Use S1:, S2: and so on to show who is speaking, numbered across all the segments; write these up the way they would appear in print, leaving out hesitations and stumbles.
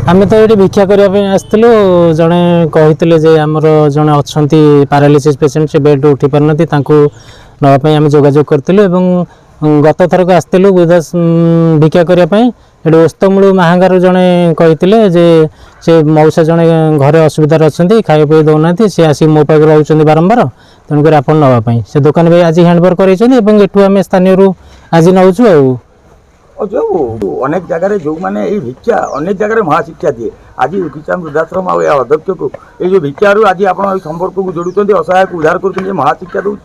S1: आम तो ये भिक्षा करने आसलु जड़े कहते जे आमर जड़े अच्छा पारालीसिस पेसेंट से बेड उठी पार नापी आम जोगाजोग करूँ गत थरक आसलु गुरुदास भिक्षा करने ये ओस्तमूल महांगार जड़े कहते जे से मौसा जड़े घरे असुविधार अच्छा खाई पी दौना सी आसिक मो पाखे रोच बारंबार तेणुकर आप नापी से दुकान भी आज हैंडओवर कर स्थानीय आज नौ
S2: जो अनेक जगह जो मैंने भिक्षा अनेक जगह महाशिक्षा दिए आज किसान वृद्धाश्रम अध्यक्ष को ये भिक्षा आज आप संपर्क को जोड़ुंट असहाय को उद्धार कर महाशिक्षा दूँ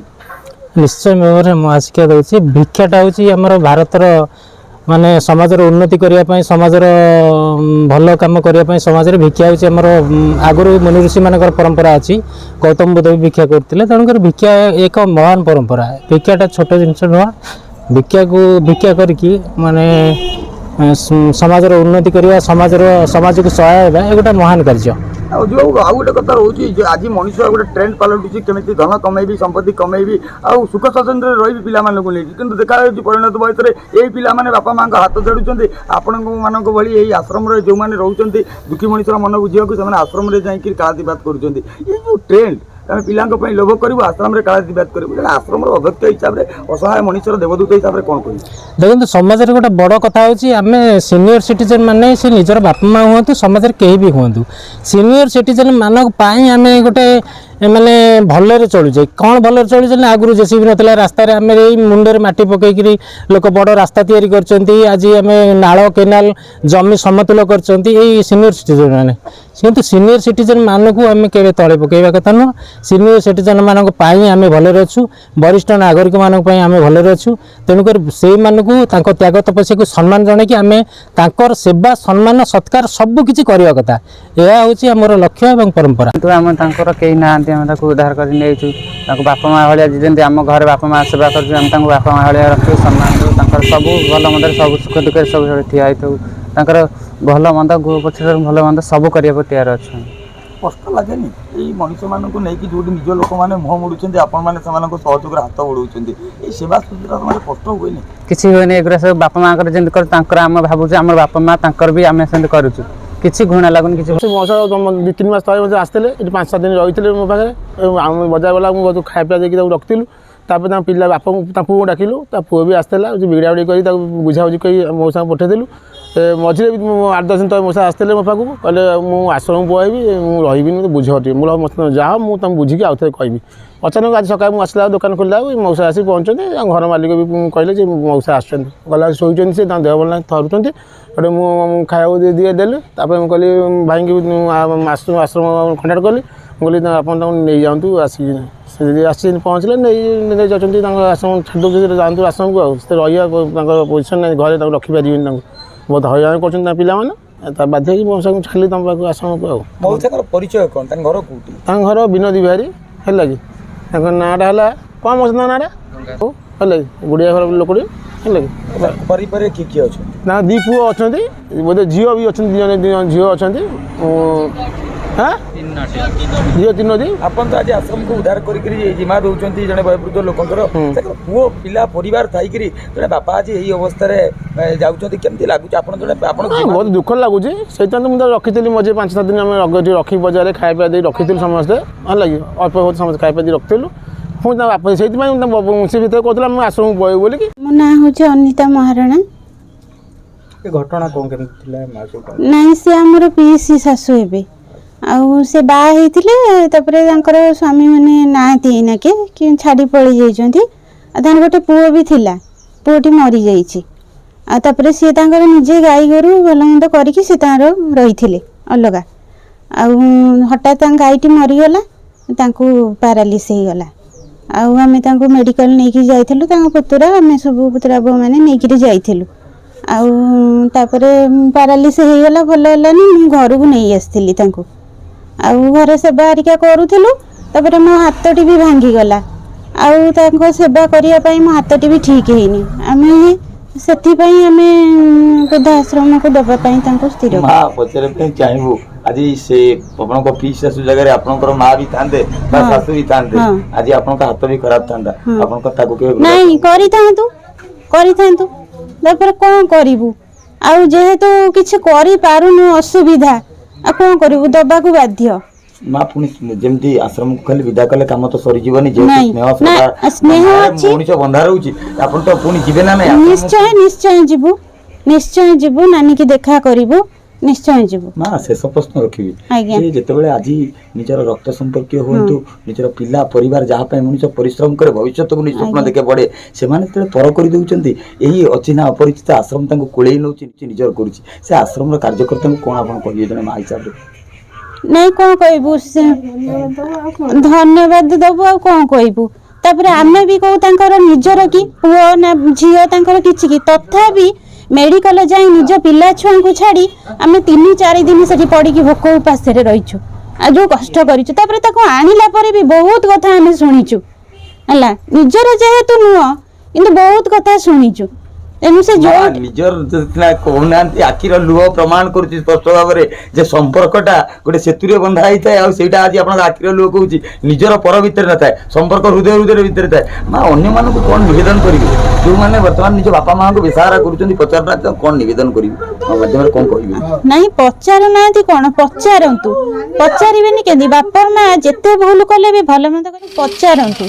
S1: निश्चय भाव में महाशिक्षा दूसरी भिक्षाटा हूँ आम भारतर माने समाजर उन्नति करने समाजर भल कम करने समाज में भिक्षा हूँ आमर आगुरी मुनि ऋषि मान परंपरा अच्छी गौतम बुद्ध भी भिक्षा करते तेणुकर भिक्षा एक महान परंपरा भिक्षाटा छोट जिनस नुह भिक्षा को भिक्षा करके माने समाज उन्नति करवा समाज को सहाय है गोटे महान कार्य
S2: जो आउ गोटे कथा रोचे आज मनीष गोटे ट्रेंड पलटुची केमी धन कमेबी संपत्ति कमेबी आ सुख शासन रही पिला कि देखा परिणत बयस यही पिला बापा माँ हाथ जोड़ुंट आपण मान भाई आश्रम जो मैंने रोचे दुखी मनीषर मन बुझा से आश्रम में जाकर कालातिपात कर ट्रेंड आम पिला लोभ कर आश्रम में कालातिपात कर आश्रम अध्यक्ष हिसाब से असहाय मनीषर देवदूत हिसाब से कौन कह
S1: देखो समाज में गोटे बड़ कथा आम सीनियर सिटीजन माने से निजर बापा माँ हूँ समाज कहीं भी हूँ सीनियर सिटीजन मानक आम गोटे माने भलरे चलुचे कौन भलरे चलुचे ना आगुरी जेसीबी नथिला रास्ता रे आमे मुंडे माटी पकईकरी लोक बड़ रास्ता तैयारी करछंती आज आम नाल केनाल जमी समतुल करछंती एई सीनियर सिटीजन माने किंतु सीनियर सिटीजन मानक आम के तले पकईबा कथा नुह सीनियर सिटीजन मानक पाई आम भलरे अच्छु वरिष्ठ नागरिक मानक पाई आम भलरे अच्छु तेणुकर से मानक तांको त्याग तपस्या को सम्मान जणे कि आम तांकर सेवा सम्मान सत्कार सब किछि करबा कथा एहा होछि हमर लक्ष्य एवं परंपरा
S3: तो आम तांकर केही नांती आम ताको उद्धार कर नेइछु ताको बापा माँ भाया जेंति आम घर बापा माँ सेवा करछु आम ताको बापा माँ भाया रखियो सम्मान दो तांकर सब भल मंद सब सुख दुख सब ठिया हेतु तांकर भल मंद गो पछर भल मंद सब करिया तैयार अछि
S2: कष्ट लगे ये मनीष मान को लेकिन जो निज लोक मैंने मुह मुड़ुंट आपण सहयोग हाथ बढ़ाऊँ सेवा शुश्रूषा कष्ट हुए
S3: किसी हुए एगुरा सब बापा माँ कर आम भावुँ आम बापा माँ तांकर भी आम से करूँ किसी घृणा लगुन किसी
S4: मौसा 2-3 मास तले आसते ये 5-7 दिन रही मो पाखे आम बजार वाला मुझे खाया पिया देकी रखिलु तापर पिला बापा पुओ डाकिलु पुओ भी आसला बिगड़ा उड़ी कर बुझाबुझी कर मौसा पठेदेलु मझे 8-10 दिन तक मौसा आसते मो पाक कहले मुझे आश्रम पलैबी रही मत बुझ टे जाओ मुझे बुझिकी आउ थे कहि अचानक आज सकाल मुझे दुकान खोला मौसा आसी पहुँचते घर मालिक भी कहले मौसा आसुँच गला शोचन से देह भल थरुँच गोटे मुझे खाया दिए देले कहली भाई की आश्रम कंटाक्ट कली कहली आप नहीं जातु आसिक पहुँचले नहीं जाती आश्रम छाड़ी जातु आश्रम को रही पोजिशन घरे रखिपारे बहुत हईराण कर पिला बाध्य मौसा को छाड़ी तुम पाक आश्रम को
S2: परिचय कौन घर कौटी
S4: घर विनोदी बिहारी है कि नाटा है कौन मौसा नाटा है गुड़िया घर लोकटी है
S2: परिवार किए किए
S4: ना 2 पुओ अच्छा बोधे झील भी अच्छा झील अच्छा हाँ झील 3
S2: आपन तो आज आश्रम को उद्धार करी जिमा दौरान जड़े वयोवृद्ध लोकंर पुओ पिला परिवार थी जड़े बापा आज यही अवस्था जाती लगुच
S4: बहुत दुख लगुच से मुझे रखी मझे 5-7 दिन आम रखी बजार खाया पिया रखी समस्ते है लगे अल्प बहुत समस्त खाया पिया रखिलु पुणी से भर कहला आश्रम पलू बोल
S5: मो ना हूँ अनिता महाराणा
S2: घटना कौन केमती
S5: नाई से आमर पीसी शाशु हे से बाहर स्वामी मैंने नाती ना कि छाड़ी पलि जाइए गोटे पुओ भी थिला पुओटी मरी जाइए सी निजे गाई गोरु भल मंद कर रही अलग हठात गाईटी मरीगला पारालीस हो गला आम मेडिकल नहीं जाइलु पुतुरा आम सब पुतुरा बो मैंने नहीं जाइलु आपर पारालीस हो गला भल है घर को नहीं आसती घरे सेवा हरिका करूँ मो हाथटी भी भांगीगला सेवा करने मो हाथटी भी ठीक है आम से आम वृद्धाश्रम को दवापाई स्थिर
S2: पचारे चाहबू आज से आप पी शाशु जगह आपंकर माँ भी था शाशु भी था आज आप हाथ भी खराब था नहीं
S5: कौन करूँ ଆଉ ଯେହେତୁ କିଛି କରିପାରୁନୁ ଅସୁବିଧା ଆଉ କ'ଣ କରିବୁ ଦେବାକୁ ବାଧ୍ୟ।
S2: ମା ପୁଣି ଯେମିତି ଆଶ୍ରମକୁ ଖାଲି ବିଦା କଲେ କାମ ତ ସରିଯିବନି,
S5: ନାଇଁ, ନା, ସ୍ନେହ ଅଛି।
S2: ମଣିଷ ବନ୍ଧା ରହୁଛି, ଆପଣ ତ ପୁଣି ଯିବେ ନା ନାଇଁ?
S5: ନିଶ୍ଚୟ ଯିବୁ ନାନୀକି ଦେଖା କରିବୁ, ନିଶ୍ଚୟ ଯିବୁ।
S2: ମା ଶେଷ ପ୍ରଶ୍ନ ରଖିବି,
S5: ଆଜ୍ଞା।
S2: ଯେ ଯେତେବେଳେ ଆଜି ନିଜର ରକ୍ତ ସମ୍ପର୍କୀୟ ହୁଅନ୍ତୁ, ନିଜର ପିଲା ପରିବାର ଯାହା ପାଇଁ ମଣିଷ ପରିଶ୍ରମ କରେ ଭବିଷ୍ୟତକୁ ନେଇ ସ୍ୱପ୍ନ ଦେଖେ ବଢେ, ସେମାନେ ଯେତେବେଳେ ପର କରିଦେଉଛନ୍ତି, ଏହି ଅଚିହ୍ନା ଅପରିଚିତ ଆଶ୍ରମ ତାଙ୍କୁ କୋଳେଇ ନେଉଛି, ନିଜର କରୁଛି, ସେ ଆଶ୍ରମର କାର୍ଯ୍ୟକର୍ତ୍ତାଙ୍କୁ କ'ଣ ଆପଣ କହିବେ ଜଣେ ମା ହିସାବରେ?
S5: ନାଇଁ କ'ଣ କହିବୁ, ଧନ୍ୟବାଦ ଦବୁ ଆଉ କ'ଣ କହିବୁ। ତାପରେ ଆମେ ବି କହୁ ତାଙ୍କର ନିଜର କି ପୁଅ ନା ଝିଅ ତାଙ୍କର କିଛି କି, ତଥାପି ମେଡିକାଲ ଯାଇ ନିଜ ପିଲା ଛୁଆଙ୍କୁ ଛାଡ଼ି ଆମେ 3-4 ଦିନ ସେଠି ପଡ଼ିକି ଭୋକ ଉପାସରେ ରହିଛୁ, ଆଉ ଯେଉଁ କଷ୍ଟ କରିଛୁ। ତାପରେ ତାକୁ ଆଣିଲା ପରେ ବି ବହୁତ କଥା ଆମେ ଶୁଣିଛୁ ହେଲା, ନିଜର ଯେହେତୁ ନୁହଁ କିନ୍ତୁ ବହୁତ କଥା ଶୁଣିଛୁ। ତେଣୁ ସେ
S2: ନିଜର କହୁନାହାନ୍ତି, ଆଖିର ଲୁହ ପ୍ରମାଣ କରୁଛି ସ୍ପଷ୍ଟ ଭାବରେ ଯେ ସମ୍ପର୍କଟା ଗୋଟେ ସେତୁରେ ବନ୍ଧା ହେଇଥାଏ, ଆଉ ସେଇଟା ଆଜି ଆପଣଙ୍କ ଆଖିର ଲୁହ କହୁଛି ନିଜର ପର ଭିତରେ ନଥାଏ, ସମ୍ପର୍କ ହୃଦୟ ଭିତରେ ଥାଏ। ମା ଅନ୍ୟମାନଙ୍କୁ କ'ଣ ନିବେଦନ କରିବେ, ଯେଉଁମାନେ ବର୍ତ୍ତମାନ ନିଜ ବାପା ମାଆଙ୍କୁ ବେସାହାରା କରୁଛନ୍ତି, ପଚାରୁନାହାନ୍ତି, କ'ଣ ନିବେଦନ କରିବେ ମାଧ୍ୟମରେ କ'ଣ କହିବେ?
S5: ନାଇଁ ପଚାରୁନାହାନ୍ତି କ'ଣ, ପଚାରନ୍ତୁ, ପଚାରିବେନି କେମିତି? ବାପା ମା ଯେତେ ଭୁଲ କଲେ ବି ଭଲ ମନ୍ଦ କରି ପଚାରନ୍ତୁ।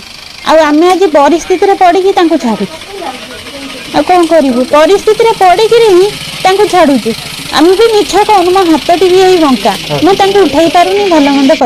S5: ଆଉ ଆମେ ଆଜି ପରିସ୍ଥିତିରେ ପଡ଼ିକି ତାଙ୍କୁ ଛାଡ଼ୁଛୁ, ଆଉ କ'ଣ କରିବୁ? ପରିସ୍ଥିତିରେ ପଡ଼ିକିରି ହିଁ ତାଙ୍କୁ ଛାଡ଼ୁଛୁ। ଆମେ ବି ମିଛ କହୁନୁ, ମୋ ହାତଟି ବି ଏଇ ବଙ୍କା, ମୁଁ ତାଙ୍କୁ ଉଠାଇ ପାରୁନି, ଭଲ ମନ୍ଦ କରି